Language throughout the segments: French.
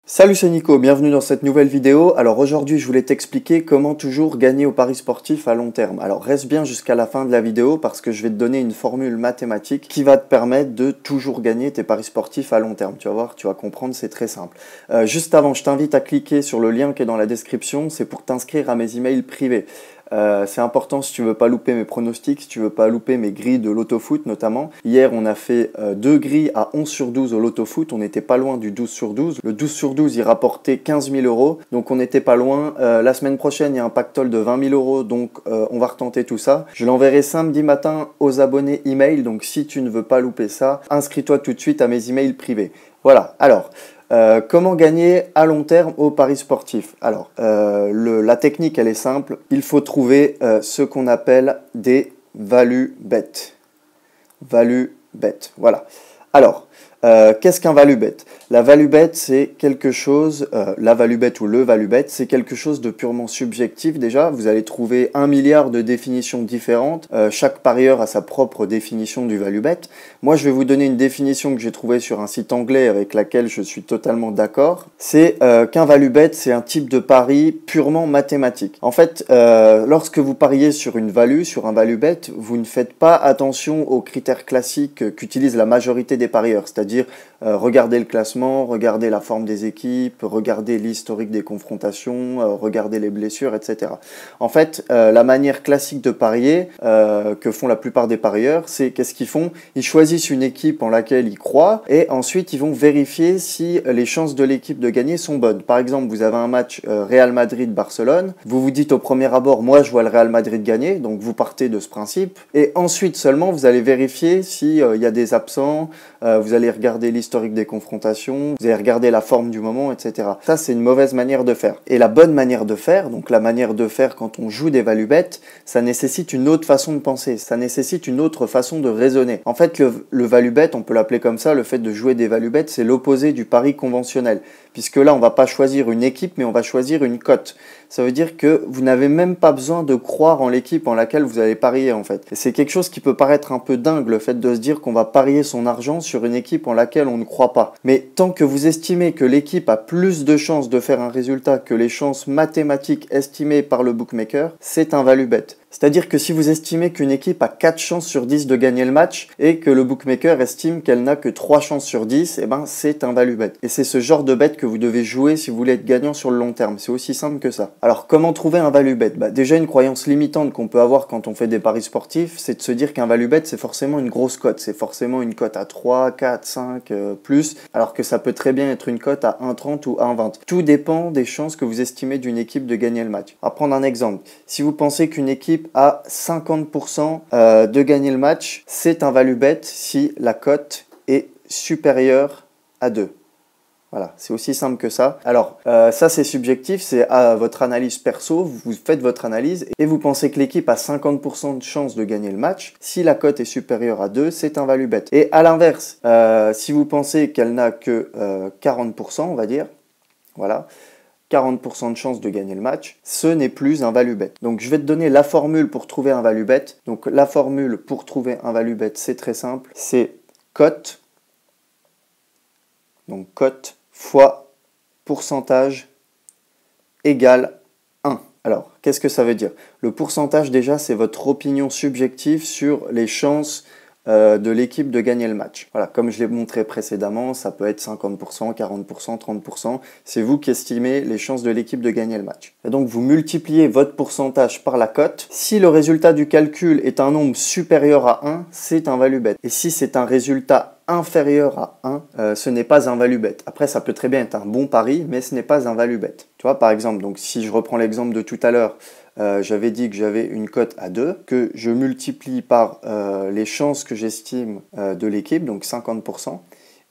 Salut, c'est Nico, bienvenue dans cette nouvelle vidéo. Alors aujourd'hui je voulais t'expliquer comment toujours gagner au pari sportif à long terme. Alors reste bien jusqu'à la fin de la vidéo parce que je vais te donner une formule mathématique qui va te permettre de toujours gagner tes paris sportifs à long terme. Tu vas voir, tu vas comprendre, c'est très simple. Juste avant, je t'invite à cliquer sur le lien qui est dans la description, c'est pour t'inscrire à mes emails privés. C'est important si tu veux pas louper mes pronostics, si tu veux pas louper mes grilles de loto-foot notamment. Hier, on a fait deux grilles à 11 sur 12 au loto-foot. On n'était pas loin du 12 sur 12. Le 12 sur 12, il rapportait 15 000 euros. Donc, on n'était pas loin. La semaine prochaine, il y a un pactole de 20 000 euros. Donc, on va retenter tout ça. Je l'enverrai samedi matin aux abonnés email. Donc, si tu ne veux pas louper ça, inscris-toi tout de suite à mes emails privés. Voilà. Alors, comment gagner à long terme au paris sportif? Alors, la technique, elle est simple. Il faut trouver ce qu'on appelle des value bets. Value bet, voilà. Alors, qu'est-ce qu'un value bet? La value bet, c'est quelque chose, la value bet ou le value bet, c'est quelque chose de purement subjectif déjà. Vous allez trouver 1 milliard de définitions différentes. Chaque parieur a sa propre définition du value bet. Moi, je vais vous donner une définition que j'ai trouvée sur un site anglais avec laquelle je suis totalement d'accord. C'est qu'un value bet, c'est un type de pari purement mathématique. En fait, lorsque vous pariez sur une value, sur un value bet, vous ne faites pas attention aux critères classiques qu'utilisent la majorité des parieurs, c'est-à-dire regarder le classement, regarder la forme des équipes, regarder l'historique des confrontations, regarder les blessures, etc. En fait, la manière classique de parier que font la plupart des parieurs, c'est qu'est-ce qu'ils font? Ils choisissent une équipe en laquelle ils croient et ensuite ils vont vérifier si les chances de l'équipe de gagner sont bonnes. Par exemple, vous avez un match Real Madrid-Barcelone, vous vous dites au premier abord, moi je vois le Real Madrid gagner, donc vous partez de ce principe et ensuite seulement vous allez vérifier s'il y a des absents, vous allez regarder l'historique des confrontations, vous allez regarder la forme du moment, etc. Ça, c'est une mauvaise manière de faire. Et la bonne manière de faire, donc la manière de faire quand on joue des value bets, ça nécessite une autre façon de penser, ça nécessite une autre façon de raisonner. En fait, le value bet, on peut l'appeler comme ça, le fait de jouer des value bets, c'est l'opposé du pari conventionnel. Puisque là, on va pas choisir une équipe, mais on va choisir une cote. Ça veut dire que vous n'avez même pas besoin de croire en l'équipe en laquelle vous allez parier, en fait. Et c'est quelque chose qui peut paraître un peu dingue, le fait de se dire qu'on va parier son argent sur une équipe en laquelle on ne croit pas. Mais tant que vous estimez que l'équipe a plus de chances de faire un résultat que les chances mathématiques estimées par le bookmaker, c'est un value bet. C'est-à-dire que si vous estimez qu'une équipe a 4 chances sur 10 de gagner le match et que le bookmaker estime qu'elle n'a que 3 chances sur 10, eh ben c'est un value bet. Et c'est ce genre de bet que vous devez jouer si vous voulez être gagnant sur le long terme. C'est aussi simple que ça. Alors comment trouver un value bet? Déjà une croyance limitante qu'on peut avoir quand on fait des paris sportifs, c'est de se dire qu'un value bet c'est forcément une grosse cote. C'est forcément une cote à 3, 4, 5, plus, alors que ça peut très bien être une cote à 1,30 ou 1,20. Tout dépend des chances que vous estimez d'une équipe de gagner le match. On va prendre un exemple. Si vous pensez qu'une équipe à 50% de gagner le match, c'est un value bet si la cote est supérieure à 2. Voilà, c'est aussi simple que ça. Alors, ça c'est subjectif, c'est à votre analyse perso, vous faites votre analyse et vous pensez que l'équipe a 50% de chance de gagner le match. Si la cote est supérieure à 2, c'est un value bet. Et à l'inverse, si vous pensez qu'elle n'a que 40%, on va dire, voilà, 40% de chance de gagner le match, ce n'est plus un value bet. Donc je vais te donner la formule pour trouver un value bet. Donc la formule pour trouver un value bet, c'est très simple, c'est cote, donc cote fois pourcentage égale 1. Alors, qu'est-ce que ça veut dire? Le pourcentage déjà, c'est votre opinion subjective sur les chances de l'équipe de gagner le match. Voilà, comme je l'ai montré précédemment, ça peut être 50%, 40%, 30%. C'est vous qui estimez les chances de l'équipe de gagner le match. Et donc, vous multipliez votre pourcentage par la cote. Si le résultat du calcul est un nombre supérieur à 1, c'est un value bet. Et si c'est un résultat inférieur à 1, ce n'est pas un value bet. Après, ça peut très bien être un bon pari, mais ce n'est pas un value bet. Tu vois, par exemple, donc si je reprends l'exemple de tout à l'heure, j'avais dit que j'avais une cote à 2, que je multiplie par les chances que j'estime de l'équipe, donc 50%,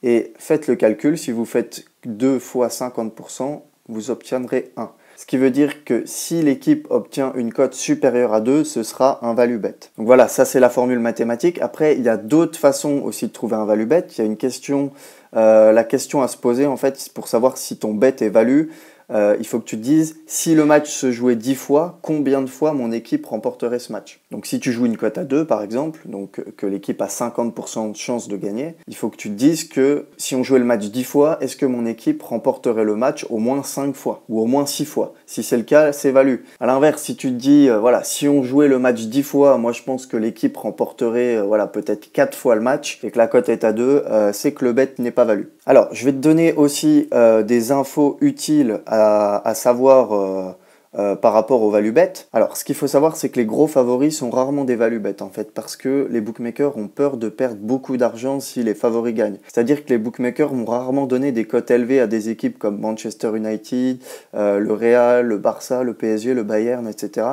et faites le calcul, si vous faites 2 fois 50%, vous obtiendrez 1. Ce qui veut dire que si l'équipe obtient une cote supérieure à 2, ce sera un value bet. Donc voilà, ça c'est la formule mathématique. Après, il y a d'autres façons aussi de trouver un value bet. Il y a une question, la question à se poser en fait, pour savoir si ton bet est value. Il faut que tu te dises, si le match se jouait 10 fois, combien de fois mon équipe remporterait ce match? Donc si tu joues une cote à 2 par exemple, donc que l'équipe a 50% de chance de gagner, il faut que tu te dises que si on jouait le match 10 fois, est-ce que mon équipe remporterait le match au moins 5 fois ou au moins 6 fois? Si c'est le cas, c'est valu. À l'inverse, si tu te dis, voilà, si on jouait le match 10 fois, moi je pense que l'équipe remporterait voilà, peut-être 4 fois le match et que la cote est à 2, c'est que le bet n'est pas valu. Alors, je vais te donner aussi des infos utiles à savoir par rapport au value bet. Alors, ce qu'il faut savoir, c'est que les gros favoris sont rarement des value bet en fait, parce que les bookmakers ont peur de perdre beaucoup d'argent si les favoris gagnent. C'est-à-dire que les bookmakers vont rarement donner des cotes élevées à des équipes comme Manchester United, le Real, le Barça, le PSG, le Bayern, etc.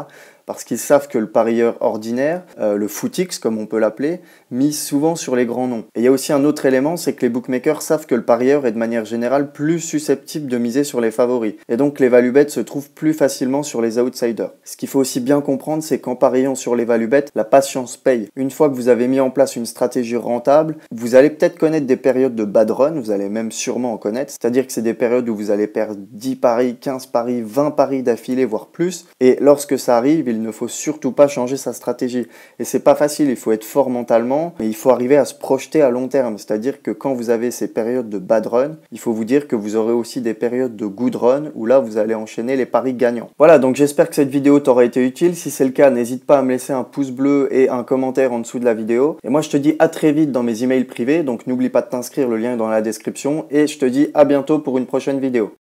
Parce qu'ils savent que le parieur ordinaire, le footix comme on peut l'appeler, mise souvent sur les grands noms. Et il y a aussi un autre élément, c'est que les bookmakers savent que le parieur est de manière générale plus susceptible de miser sur les favoris. Et donc les value bets se trouvent plus facilement sur les outsiders. Ce qu'il faut aussi bien comprendre, c'est qu'en pariant sur les value bets, la patience paye. Une fois que vous avez mis en place une stratégie rentable, vous allez peut-être connaître des périodes de bad run, vous allez même sûrement en connaître. C'est-à-dire que c'est des périodes où vous allez perdre 10 paris, 15 paris, 20 paris d'affilée, voire plus. Et lorsque ça arrive, il ne faut surtout pas changer sa stratégie. Et c'est pas facile, il faut être fort mentalement, mais il faut arriver à se projeter à long terme. C'est-à-dire que quand vous avez ces périodes de bad run, il faut vous dire que vous aurez aussi des périodes de good run où là vous allez enchaîner les paris gagnants. Voilà, donc j'espère que cette vidéo t'aura été utile. Si c'est le cas, n'hésite pas à me laisser un pouce bleu et un commentaire en dessous de la vidéo. Et moi je te dis à très vite dans mes emails privés, donc n'oublie pas de t'inscrire, le lien est dans la description. Et je te dis à bientôt pour une prochaine vidéo.